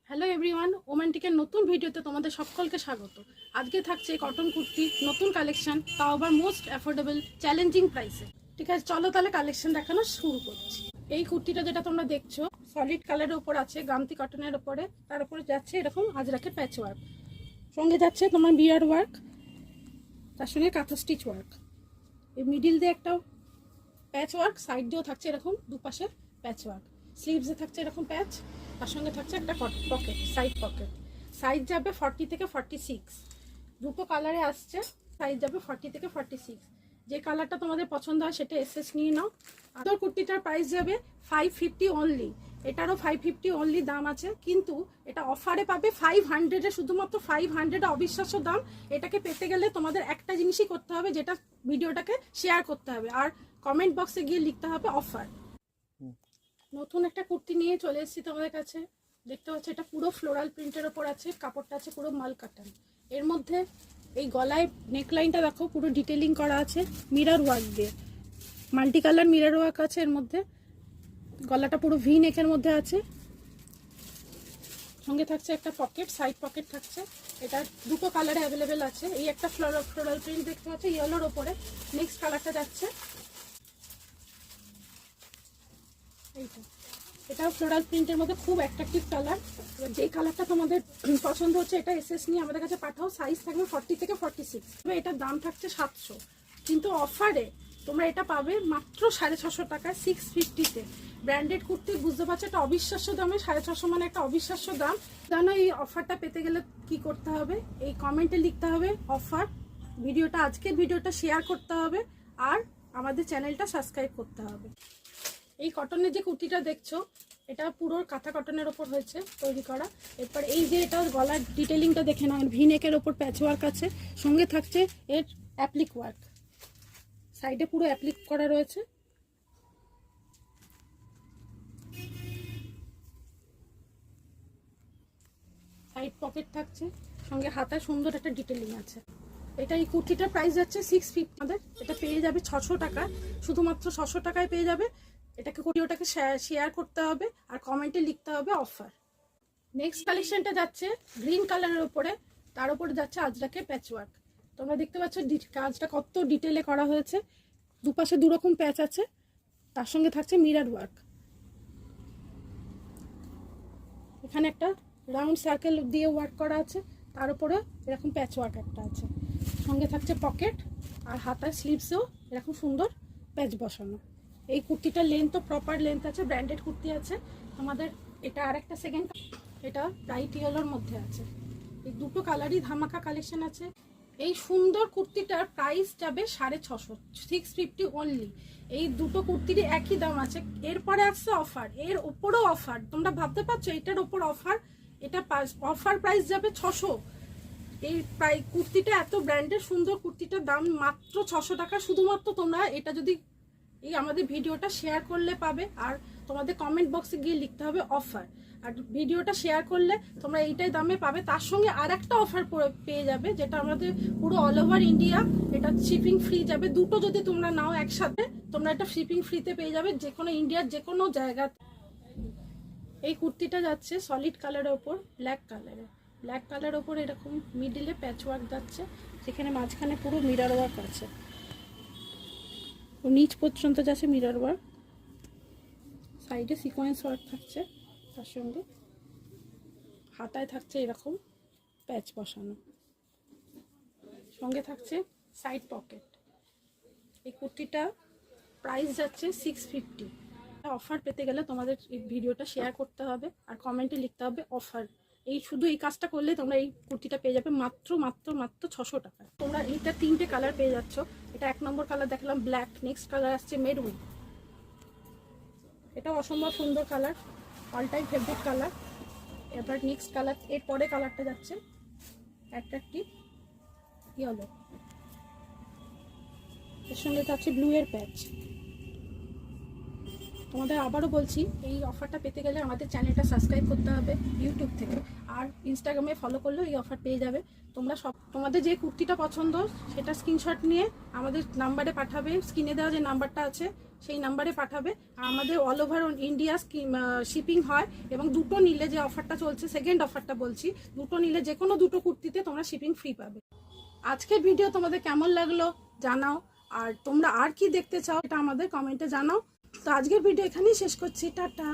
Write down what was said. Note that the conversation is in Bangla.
হ্যালো এভরিওয়ান, ওমেন্টিকের নতুন ভিডিওতে তোমাদের সকলকে স্বাগত। আজকে থাকছে কটন কুর্তি নতুন কালেকশন, তাও আবার মোস্ট অ্যাফোর্ডেবল চ্যালেঞ্জিং প্রাইসে। ঠিক আছে, চলো তাহলে কালেকশন দেখানো শুরু করছি। এই কুর্তিটা যেটা তোমরা দেখছো সলিড কালারের উপর আছে, গামতি কটনের উপরে, তার উপরে যাচ্ছে এরকম আজরাকের প্যাচ ওয়ার্ক, সঙ্গে যাচ্ছে তোমার বিয়ার ওয়ার্ক, তার সঙ্গে কাঁথা স্টিচ ওয়ার্ক। এই মিডিল দিয়ে একটা প্যাচ ওয়ার্ক, সাইড দিয়েও থাকছে এরকম দুপাশে প্যাচ ওয়ার্ক, স্লিভসে থাকছে এরকম প্যাচ, তার সঙ্গে থাকছে একটা পকেট, সাইড পকেট। সাইজ যাবে 40 থেকে 46, দুটো কালারে আসছে। সাইজ যাবে 40 থেকে 46। যে কালারটা তোমাদের পছন্দ হয় সেটা এসএস নিয়ে নাও। আর কুর্তিটার প্রাইস যাবে 550 অনলি। এটারও 550 অনলি দাম আছে, কিন্তু এটা অফারে পাবে 500-এ, শুধুমাত্র 500-এ। অবিশ্বাস্য দাম। এটাকে পেতে গেলে তোমাদের একটা জিনিসই করতে হবে, যেটা ভিডিওটাকে শেয়ার করতে হবে আর কমেন্ট বক্সে গিয়ে লিখতে হবে অফার। নতুন একটা কুর্তি নিয়ে চলে এসেছি তোমাদের কাছে। দেখতে পাচ্ছ এটা পুরো ফ্লোরাল প্রিন্টের ওপর আছে, কাপড়টা আছে পুরো মাল কাটান। এর মধ্যে এই গলায় নেকলাইনটা দেখো পুরো ডিটেলিং করা আছে মিরর ওয়ার্ক দিয়ে, মাল্টি কালার মিরর ওয়ার্ক আছে এর মধ্যে। গলাটা পুরো ভি নেকের মধ্যে আছে, সঙ্গে থাকছে একটা পকেট, সাইড পকেট থাকছে। এটা দুটো কালারে অ্যাভেলেবেল আছে। এই একটা ফ্লোরাল প্রিন্ট দেখতে পাচ্ছ ইয়েলোর ওপরে। নেক্সট কালারটা যাচ্ছে এইটা, এটাও ফ্লোরাল প্রিন্টের মধ্যে খুব অ্যাট্রাকটিভ কালার। এবার যেই কালারটা তোমাদের পছন্দ হচ্ছে এটা এসএস নিয়ে আমাদের কাছে পাঠাও। সাইজ থাকবে 40 থেকে 46। এটার দাম থাকছে 700, কিন্তু অফারে তোমরা এটা পাবে মাত্র 650 টাকায়, 650-তে। ব্র্যান্ডেড কুর্তি, বুঝতে পারছো এটা অবিশ্বাস্য দামে। 650 মানে একটা অবিশ্বাস্য দাম। জানো এই অফারটা পেতে গেলে কি করতে হবে? এই কমেন্টে লিখতে হবে অফার, ভিডিওটা, আজকের ভিডিওটা শেয়ার করতে হবে, আর আমাদের চ্যানেলটা সাবস্ক্রাইব করতে হবে। এই কটনের যে কুর্তিটা দেখছো এটা পুরো কাঁথা কটনের ওপর হয়েছে তৈরি করা। এরপর এই যে এটা গলার ডিটেলিংটা দেখে নাও, ভি নেকের ওপর প্যাচ ওয়ার্ক আছে, সঙ্গে থাকছে এর অ্যাপ্লিক ওয়ার্ক, সাইডে পুরো অ্যাপ্লিক করা রয়েছে। সাইড পকেট থাকছে, সঙ্গে হাতায় সুন্দর একটা ডিটেলিং আছে। এটা এই কুর্তিটার প্রাইস যাচ্ছে 650। আমাদের এটা পেয়ে যাবে 600 টাকা, শুধুমাত্র 600 টাকায় পেয়ে যাবে। এটাকে ভিডিওটাকে শেয়ার করতে হবে আর কমেন্টে লিখতে হবে অফার। নেক্সট কালেকশনটা যাচ্ছে গ্রিন কালারের উপরে, তার উপরে যাচ্ছে আজরাকের প্যাচ ওয়ার্ক। তোমরা দেখতে পাচ্ছ কাজটা কত ডিটেলে করা হয়েছে। দুপাশে দুরকম প্যাচ আছে, তার সঙ্গে থাকছে মিরর ওয়ার্ক। এখানে একটা রাউন্ড সার্কেল দিয়ে ওয়ার্ক করা আছে, তার উপরে এরকম প্যাচ ওয়ার্ক একটা আছে, সঙ্গে থাকছে পকেট, আর হাতার স্লিভসেও এরকম সুন্দর প্যাচ বসানো। এই কুর্তিটার লেন্থও প্রপার লেন্থ আছে, ব্র্যান্ডেড কুর্তি আছে আমাদের। এটা আর একটা সেকেন্ড, এটা ব্রাইট ইয়েলোর মধ্যে আছে। এই দুটো কালারই ধামাকা কালেকশন আছে। এই সুন্দর কুর্তিটার প্রাইস যাবে 650, 650 অনলি। এই দুটো কুর্তিরই একই দাম আছে। এরপরে আসছে অফার, এর ওপরও অফার। তোমরা ভাবতে পারছো এটার ওপর অফার? এটা অফার প্রাইস যাবে 600। এই কুর্তিটা এত ব্র্যান্ডের সুন্দর কুর্তিটার দাম মাত্র 600 টাকা। শুধুমাত্র তোমরা এটা যদি এই আমাদের ভিডিওটা শেয়ার করলে পাবে, আর তোমাদের কমেন্ট বক্সে গিয়ে লিখতে হবে অফার। আর ভিডিওটা শেয়ার করলে তোমরা এইটাই দামে পাবে। তার সঙ্গে আর একটা অফার পেয়ে যাবে, যেটা আমাদের পুরো অল ওভার ইন্ডিয়া, এটা শিপিং ফ্রি যাবে। দুটো যদি তোমরা নাও একসাথে, তোমরা এটা শিপিং ফ্রিতে পেয়ে যাবে যে কোনো ইন্ডিয়ার যে কোনো জায়গাতে। এই কুর্তিটা যাচ্ছে সলিড কালারের ওপর, ব্ল্যাক কালারের ওপর এরকম মিডিলে প্যাচ ওয়ার্ক যাচ্ছে, যেখানে মাঝখানে পুরো মিরর ওয়ার্ক আছে, নিচ পর্যন্ত যাচ্ছে মিরর ওয়ার্ক। সাইডে সিকোয়েন্স ওয়ার্ক থাকছে, তার সঙ্গে হাতায় থাকছে এরকম প্যাচ বসানো, সঙ্গে থাকছে সাইড পকেট। এই কুর্তিটা প্রাইস যাচ্ছে 650। অফার পেতে গেলে তোমাদের এই ভিডিওটা শেয়ার করতে হবে আর কমেন্টে লিখতে হবে অফার। এই শুধু এই কাজটা করলে তোমরা এই কুর্তিটা পেয়ে যাবে মাত্র মাত্র মাত্র 600 টাকায়। তোমরা এইটা 3টে কালার পেয়ে যাচ্ছ। এটা 1 নম্বর কালার দেখালাম ব্ল্যাক, নেক্সট কালার আসছে মেরুন। এটা অসম্ভব সুন্দর colour, all time favourite colour. এবার নেক্সট কালার, এর পরে কালারটা যাচ্ছে অ্যাট্রাকটিভ ইয়েলো, এর সঙ্গে যাচ্ছে ব্লু এর প্যাচ। তোমাদের আবারও বলছি এই অফারটা পেতে গেলে আমাদের চ্যানেলটা সাবস্ক্রাইব করতে হবে ইউটিউব থেকে, আর ইনস্টাগ্রামে ফলো করলেও এই অফার পেয়ে যাবে। তোমরা তোমাদের যে কুর্তিটা পছন্দ সেটা স্ক্রিনশট নিয়ে আমাদের নাম্বারে পাঠাবে, স্ক্রিনে দেওয়া যে নাম্বারটা আছে সেই নাম্বারে পাঠাবে। আর আমাদের অল ওভার ইন্ডিয়া শিপিং হয়, এবং দুটো নিলে যে অফারটা চলছে, সেকেন্ড অফারটা বলছি, দুটো নিলে যে কোনো দুটো কুর্তিতে তোমরা শিপিং ফ্রি পাবে। আজকের ভিডিও তোমাদের কেমন লাগলো জানাও, আর তোমরা আর কি দেখতে চাও এটা আমাদের কমেন্টে জানাও। তো আজকের ভিডিও এখানেই শেষ করছি, টাটা।